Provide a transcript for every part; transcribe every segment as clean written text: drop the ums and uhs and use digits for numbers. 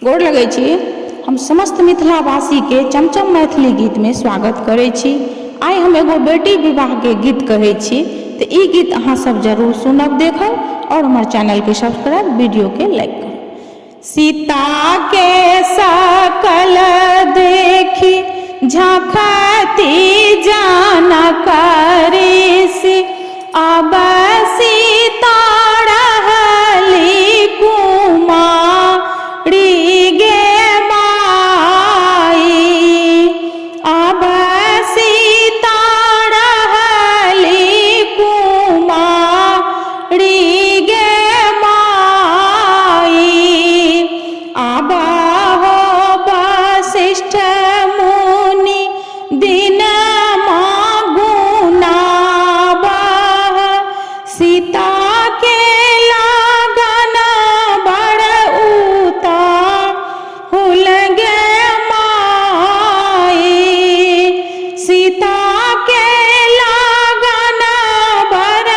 गोर लगै छी। हम समस्त मिथिलावासी के चमचम मैथिली गीत में स्वागत करै छी। आइ हम एगो बेटी विवाह के गीत कहै छी, तो ई गीत अहाँ सब जरूर सुनब, देखब और हमारे चैनल के सब्सक्राइब, वीडियो के लाइक करब। सीता के सकल देखी झांकती जानकारी सी, अब सीता रहली कुमारी गे माई, अब सीता रहली कुमारी गे माई, अब हो वशिष्ठ मुनि दिन गुनाबह, सीता के लगन बड़ उताहुल गे माई, सीता के लगन बड़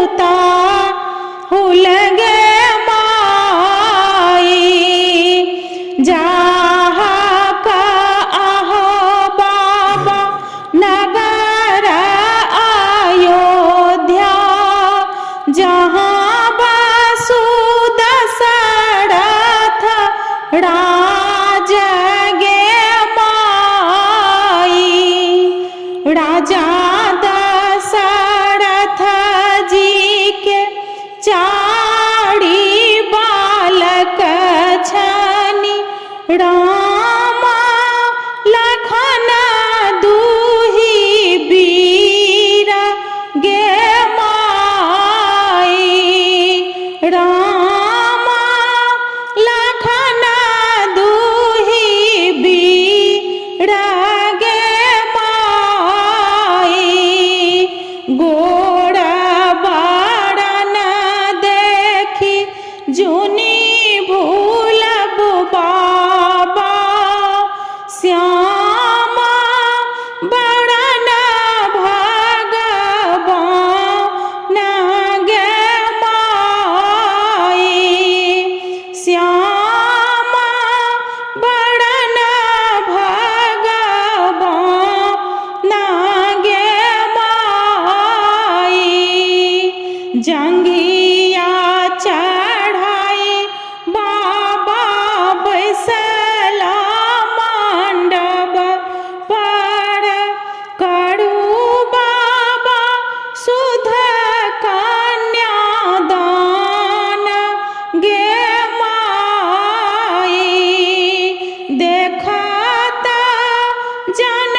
उताहुल गे माई, जाहक आहो बाबा नगर अयोध्या, जहाँ बसु दशरथ राज गे माई, राजा दशरथ जी के चारि बालक छनि, राम लखन दुहि वीर गे माई, राम लखन दुहि वीर गे माई, गोड़ बरन देखी जुनी भूलब बाबा, श्याम बरन भगवान गे माई, श्याम बरन भगवान गे माई, जंघिया चढ़ाई बाबा बैसला मंडप पर, करू बाबा सुध कन्यादान गे माई, देखत जन